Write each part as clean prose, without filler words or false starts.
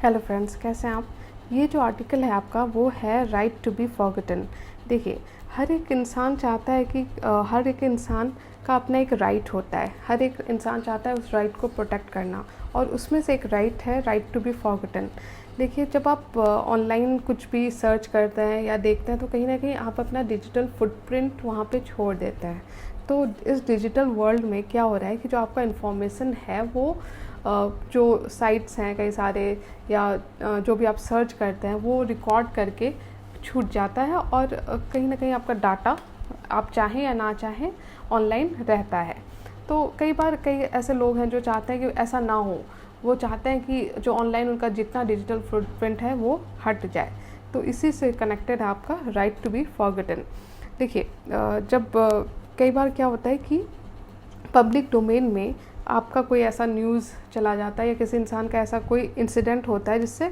Hello friends, कैसे हैं आप। ये जो आर्टिकल है आपका वो है राइट टू बी फॉरगॉटन। देखिए, हर एक इंसान चाहता है कि हर एक इंसान का अपना एक राइट होता है। हर एक इंसान चाहता है उस राइट को प्रोटेक्ट करना, और उसमें से एक राइट है राइट टू बी फॉरगॉटन। देखिए, जब आप ऑनलाइन कुछ भी सर्च करते हैं या देखते हैं तो कहीं ना कहीं आप अपना डिजिटल फुटप्रिंट वहाँ पे छोड़ देते हैं। तो इस डिजिटल वर्ल्ड में क्या हो रहा है कि जो आपका इन्फॉर्मेशन है वो जो साइट्स हैं कई सारे या जो भी आप सर्च करते हैं वो रिकॉर्ड करके छूट जाता है, और कहीं ना कहीं आपका डाटा आप चाहें या ना चाहें ऑनलाइन रहता है। तो कई बार कई ऐसे लोग हैं जो चाहते हैं कि ऐसा ना हो। वो चाहते हैं कि जो ऑनलाइन उनका जितना डिजिटल फुटप्रिंट है वो हट जाए। तो इसी से कनेक्टेड है आपका राइट टू बी फॉरगॉटन। देखिए, जब कई बार क्या होता है कि पब्लिक डोमेन में आपका कोई ऐसा न्यूज़ चला जाता है या किसी इंसान का ऐसा कोई इंसिडेंट होता है जिससे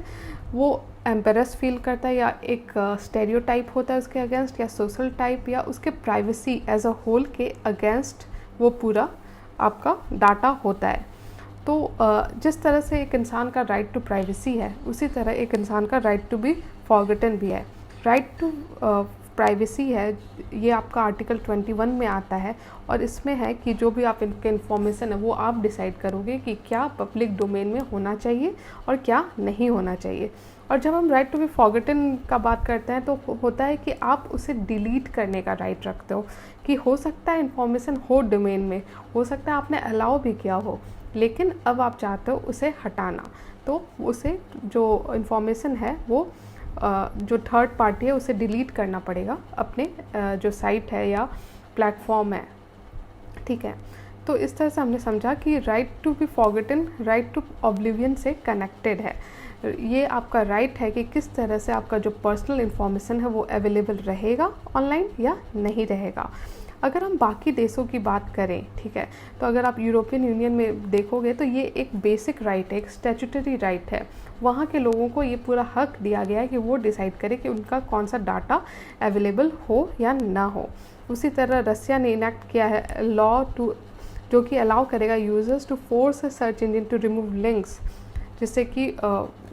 वो एम्बेरस फील करता है, या एक स्टेरियोटाइप होता है उसके अगेंस्ट, या सोशल टाइप, या उसके प्राइवेसी एज अ होल के अगेंस्ट वो पूरा आपका डाटा होता है। तो जिस तरह से एक इंसान का राइट टू प्राइवेसी है, उसी तरह एक इंसान का राइट टू बी फॉरगॉटन भी है। राइट टू प्राइवेसी है, ये आपका आर्टिकल 21 में आता है, और इसमें है कि जो भी आप इनके इन्फॉर्मेशन है वो आप डिसाइड करोगे कि क्या पब्लिक डोमेन में होना चाहिए और क्या नहीं होना चाहिए। और जब हम राइट टू बी फॉरगॉटन का बात करते हैं तो होता है कि आप उसे डिलीट करने का राइट रखते हो, कि हो सकता है इन्फॉर्मेशन हो डोमेन में, हो सकता है आपने अलाउ भी किया हो, लेकिन अब आप चाहते हो उसे हटाना। तो उसे जो इन्फॉर्मेशन है वो जो थर्ड पार्टी है उसे डिलीट करना पड़ेगा अपने जो साइट है या प्लेटफॉर्म है। ठीक है, तो इस तरह से हमने समझा कि right to be forgotten right to oblivion से कनेक्टेड है। ये आपका राइट है कि किस तरह से आपका जो पर्सनल इन्फॉर्मेशन है वो अवेलेबल रहेगा ऑनलाइन या नहीं रहेगा। अगर हम बाकी देशों की बात करें, ठीक है, तो अगर आप यूरोपियन यूनियन में देखोगे तो ये एक बेसिक राइट है, एक स्टैट्यूटरी राइट है। वहाँ के लोगों को ये पूरा हक दिया गया है कि वो डिसाइड करें कि उनका कौन सा डाटा अवेलेबल हो या ना हो। उसी तरह रसिया ने इनेक्ट किया है लॉ टू, जो कि अलाउ करेगा users to force a search engine to remove links, जिससे कि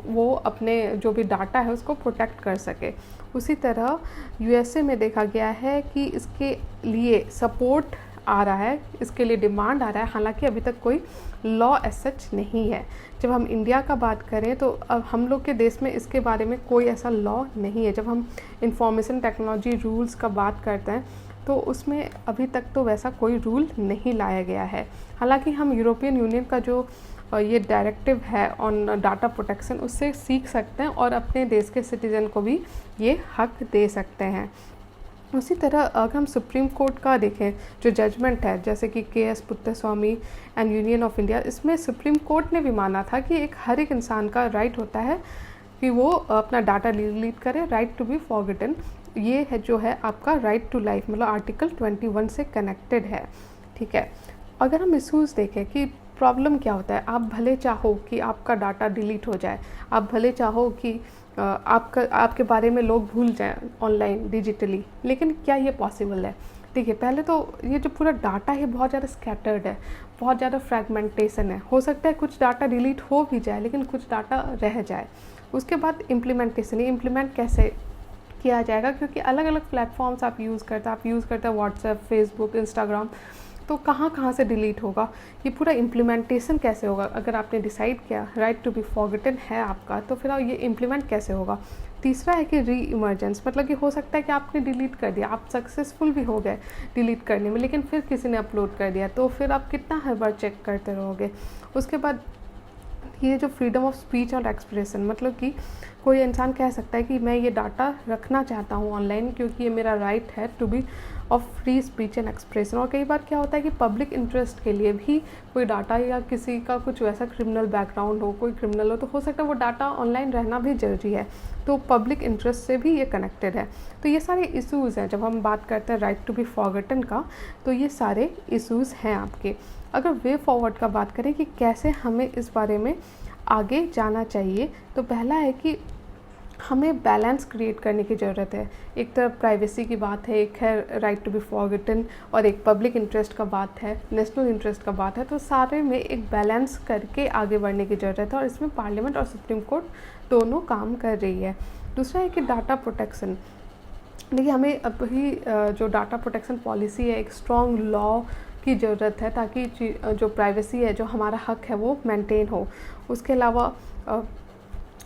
वो अपने जो भी डाटा है उसको प्रोटेक्ट कर सके। उसी तरह यूएसए में देखा गया है कि इसके लिए सपोर्ट आ रहा है, इसके लिए डिमांड आ रहा है, हालांकि अभी तक कोई लॉ एज सच नहीं है। जब हम इंडिया का बात करें तो अब हम लोग के देश में इसके बारे में कोई ऐसा लॉ नहीं है। जब हम इंफॉर्मेशन टेक्नोलॉजी रूल्स का बात करते हैं तो उसमें अभी तक तो वैसा कोई रूल नहीं लाया गया है। हालांकि हम यूरोपियन यूनियन का जो ये डायरेक्टिव है ऑन डाटा प्रोटेक्शन उससे सीख सकते हैं और अपने देश के सिटीज़न को भी ये हक दे सकते हैं। उसी तरह अगर हम सुप्रीम कोर्ट का देखें जो जजमेंट है, जैसे कि K S. Puttaswamy and Union of India, इसमें सुप्रीम कोर्ट ने भी माना था कि हर एक इंसान का राइट होता है कि वो अपना डाटा डिलीट करे। राइट टू बी फॉरगॉटन ये है जो है आपका राइट टू लाइफ, मतलब आर्टिकल 21 से कनेक्टेड है। ठीक है, अगर हम इशूज़ देखें कि प्रॉब्लम क्या होता है, आप भले चाहो कि आपका डाटा डिलीट हो जाए, आप भले चाहो कि आपके बारे में लोग भूल जाएं ऑनलाइन डिजिटली, लेकिन क्या ये पॉसिबल है। देखिए, पहले तो ये जो पूरा डाटा है बहुत ज़्यादा स्कैटर्ड है, बहुत ज़्यादा फ्रैगमेंटेशन है। हो सकता है कुछ डाटा डिलीट हो भी जाए लेकिन कुछ डाटा रह जाए। उसके बाद इम्प्लीमेंटेशन, ये इम्प्लीमेंट कैसे किया जाएगा, क्योंकि अलग अलग प्लेटफॉर्म्स आप यूज़ करते हैं व्हाट्सएप, फेसबुक, इंस्टाग्राम, तो कहाँ कहाँ से डिलीट होगा, ये पूरा इम्प्लीमेंटेशन कैसे होगा। अगर आपने डिसाइड किया राइट टू बी फॉरगॉटन है आपका, तो फिर ये इम्प्लीमेंट कैसे होगा। तीसरा है कि री इमर्जेंस, मतलब कि हो सकता है कि आपने डिलीट कर दिया, आप सक्सेसफुल भी हो गए डिलीट करने में, लेकिन फिर किसी ने अपलोड कर दिया, तो फिर आप कितना हर बार चेक करते रहोगे। उसके बाद ये जो फ्रीडम ऑफ स्पीच और एक्सप्रेशन, मतलब कि कोई इंसान कह सकता है कि मैं ये डाटा रखना चाहता हूँ ऑनलाइन क्योंकि ये मेरा राइट है to be of free speech and expression. और कई बार क्या होता है कि पब्लिक इंटरेस्ट के लिए भी कोई डाटा, या किसी का कुछ वैसा क्रिमिनल बैकग्राउंड हो, कोई क्रिमिनल हो, तो हो सकता है वो डाटा ऑनलाइन रहना भी जरूरी है। तो पब्लिक इंटरेस्ट से भी ये कनेक्टेड है। तो ये सारे इशूज़ हैं जब हम बात करते हैं राइट टू बी फॉरगॉटन का, तो ये सारे इशूज़ हैं आपके। अगर वे फॉरवर्ड का बात करें कि कैसे हमें इस बारे में आगे जाना चाहिए, तो पहला है कि हमें बैलेंस क्रिएट करने की ज़रूरत है। एक तरफ प्राइवेसी की बात है, एक है राइट टू बी फॉरगॉटन, और एक पब्लिक इंटरेस्ट का बात है, नेशनल इंटरेस्ट का बात है। तो सारे में एक बैलेंस करके आगे बढ़ने की ज़रूरत है, और इसमें पार्लियामेंट और सुप्रीम कोर्ट दोनों काम कर रही है। दूसरा है कि डाटा प्रोटेक्शन। देखिए, हमें अभी जो डाटा प्रोटेक्शन पॉलिसी है, एक स्ट्रॉन्ग लॉ की ज़रूरत है, ताकि जो प्राइवेसी है, जो हमारा हक है, वो मेंटेन हो। उसके अलावा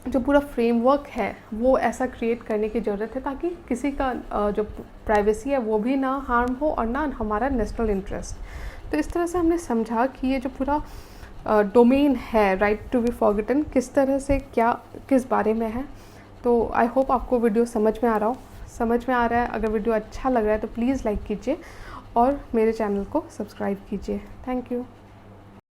जो पूरा फ्रेमवर्क है वो ऐसा क्रिएट करने की ज़रूरत है ताकि किसी का जो प्राइवेसी है वो भी ना हार्म हो और ना हमारा नेशनल इंटरेस्ट। तो इस तरह से हमने समझा कि ये जो पूरा डोमेन है राइट टू बी फॉरगॉटन किस तरह से किस बारे में है। तो आई होप आपको वीडियो समझ में आ रहा है। अगर वीडियो अच्छा लग रहा है तो प्लीज़ लाइक कीजिए और मेरे चैनल को सब्सक्राइब कीजिए। Thank you.